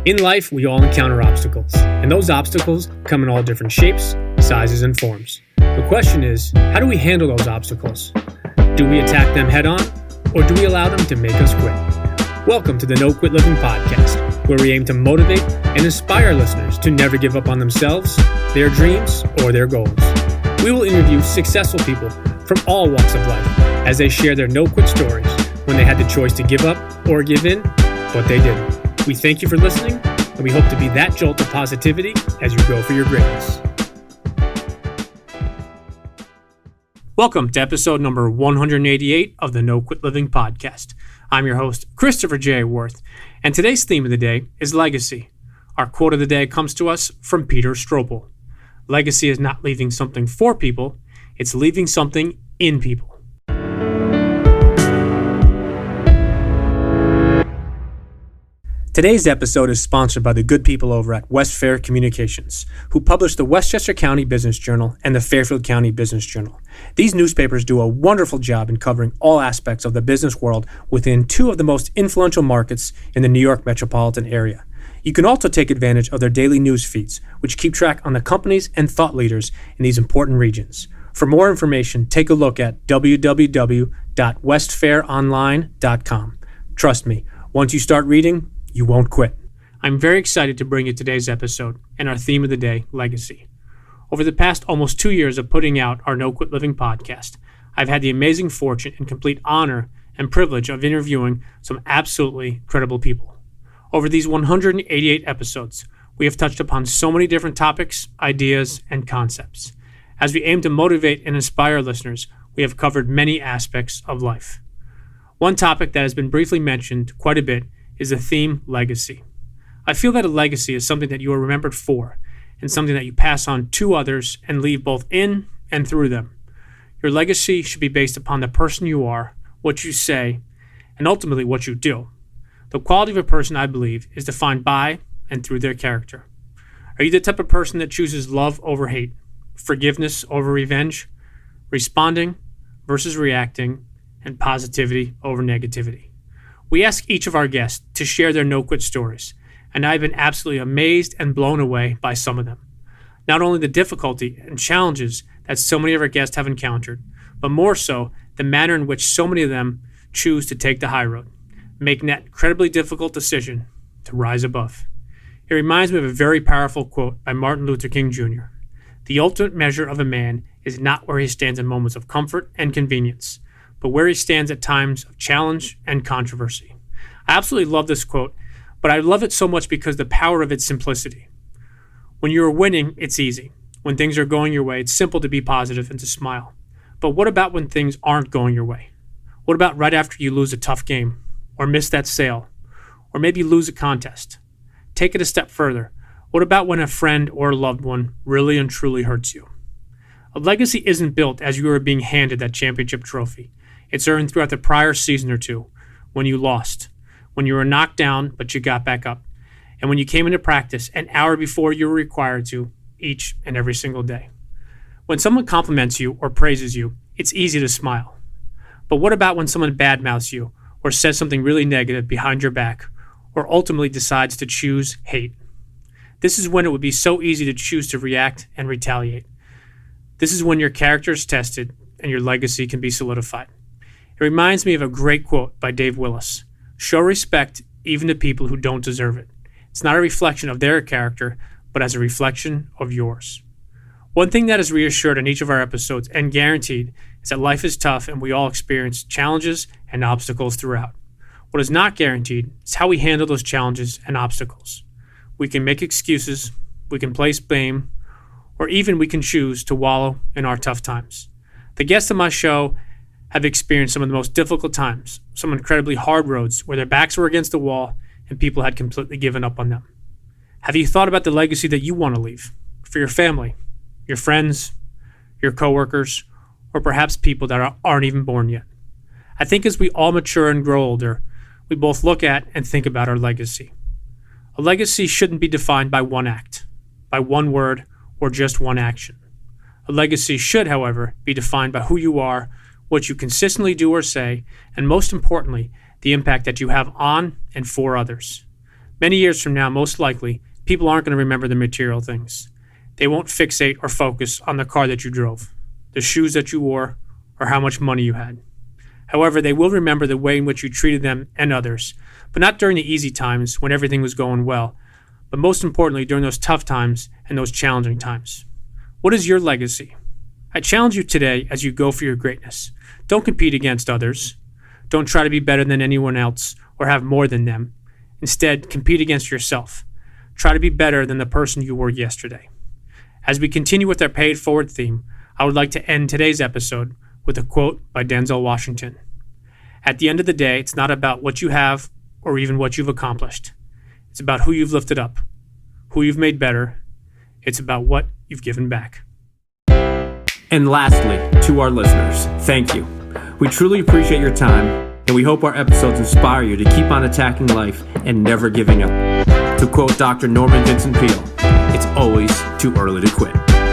In life, we all encounter obstacles, and those obstacles come in all different shapes, sizes, and forms. The question is, how do we handle those obstacles? Do we attack them head on, or do we allow them to make us quit? Welcome to the No Quit Living podcast, where we aim to motivate and inspire listeners to never give up on themselves, their dreams, or their goals. We will interview successful people from all walks of life as they share their no-quit stories when they had the choice to give up or give in, but they didn't. We thank you for listening, and we hope to be that jolt of positivity as you go for your greatness. Welcome to episode number 188 of the No Quit Living podcast. I'm your host, Christopher J. Worth, and today's theme of the day is legacy. Our quote of the day comes to us from Peter Strobel. Legacy is not leaving something for people, it's leaving something in people. Today's episode is sponsored by the good people over at West Fair Communications, who publish the Westchester County Business Journal and the Fairfield County Business Journal. These newspapers do a wonderful job in covering all aspects of the business world within two of the most influential markets in the New York metropolitan area. You can also take advantage of their daily news feeds, which keep track on the companies and thought leaders in these important regions. For more information, take a look at www.westfaironline.com. Trust me, once you start reading, you won't quit. I'm very excited to bring you today's episode and our theme of the day, legacy. Over the past almost 2 years of putting out our No Quit Living podcast, I've had the amazing fortune and complete honor and privilege of interviewing some absolutely credible people. Over these 188 episodes, we have touched upon so many different topics, ideas, and concepts. As we aim to motivate and inspire listeners, we have covered many aspects of life. One topic that has been briefly mentioned quite a bit is the theme legacy. I feel that a legacy is something that you are remembered for and something that you pass on to others and leave both in and through them. Your legacy should be based upon the person you are, what you say, and ultimately what you do. The quality of a person, I believe, is defined by and through their character. Are you the type of person that chooses love over hate, forgiveness over revenge, responding versus reacting, and positivity over negativity? We ask each of our guests to share their no-quit stories, and I've been absolutely amazed and blown away by some of them. Not only the difficulty and challenges that so many of our guests have encountered, but more so the manner in which so many of them choose to take the high road, making that incredibly difficult decision to rise above. It reminds me of a very powerful quote by Martin Luther King Jr. The ultimate measure of a man is not where he stands in moments of comfort and convenience, but where he stands at times of challenge and controversy. I absolutely love this quote, but I love it so much because the power of its simplicity. When you're winning, it's easy. When things are going your way, it's simple to be positive and to smile. But what about when things aren't going your way? What about right after you lose a tough game, or miss that sale, or maybe lose a contest? Take it a step further. What about when a friend or a loved one really and truly hurts you? A legacy isn't built as you are being handed that championship trophy. It's earned throughout the prior season or two, when you lost, when you were knocked down but you got back up, and when you came into practice an hour before you were required to each and every single day. When someone compliments you or praises you, it's easy to smile. But what about when someone badmouths you or says something really negative behind your back or ultimately decides to choose hate? This is when it would be so easy to choose to react and retaliate. This is when your character is tested and your legacy can be solidified. It reminds me of a great quote by Dave Willis. Show respect even to people who don't deserve it. It's not a reflection of their character, but as a reflection of yours. One thing that is reassured in each of our episodes and guaranteed is that life is tough and we all experience challenges and obstacles throughout. What is not guaranteed is how we handle those challenges and obstacles. We can make excuses, we can place blame, or even we can choose to wallow in our tough times. The guests on my show have experienced some of the most difficult times, some incredibly hard roads where their backs were against the wall and people had completely given up on them. Have you thought about the legacy that you want to leave for your family, your friends, your coworkers, or perhaps people that aren't even born yet? I think as we all mature and grow older, we both look at and think about our legacy. A legacy shouldn't be defined by one act, by one word, or just one action. A legacy should, however, be defined by who you are, what you consistently do or say, and most importantly, the impact that you have on and for others. Many years from now, most likely, people aren't going to remember the material things. They won't fixate or focus on the car that you drove, the shoes that you wore, or how much money you had. However, they will remember the way in which you treated them and others, but not during the easy times when everything was going well, but most importantly during those tough times and those challenging times. What is your legacy? I challenge you today as you go for your greatness. Don't compete against others. Don't try to be better than anyone else or have more than them. Instead, compete against yourself. Try to be better than the person you were yesterday. As we continue with our Pay It Forward theme, I would like to end today's episode with a quote by Denzel Washington. At the end of the day, it's not about what you have or even what you've accomplished. It's about who you've lifted up, who you've made better. It's about what you've given back. And lastly, to our listeners, thank you. We truly appreciate your time, and we hope our episodes inspire you to keep on attacking life and never giving up. To quote Dr. Norman Vincent Peale, it's always too early to quit.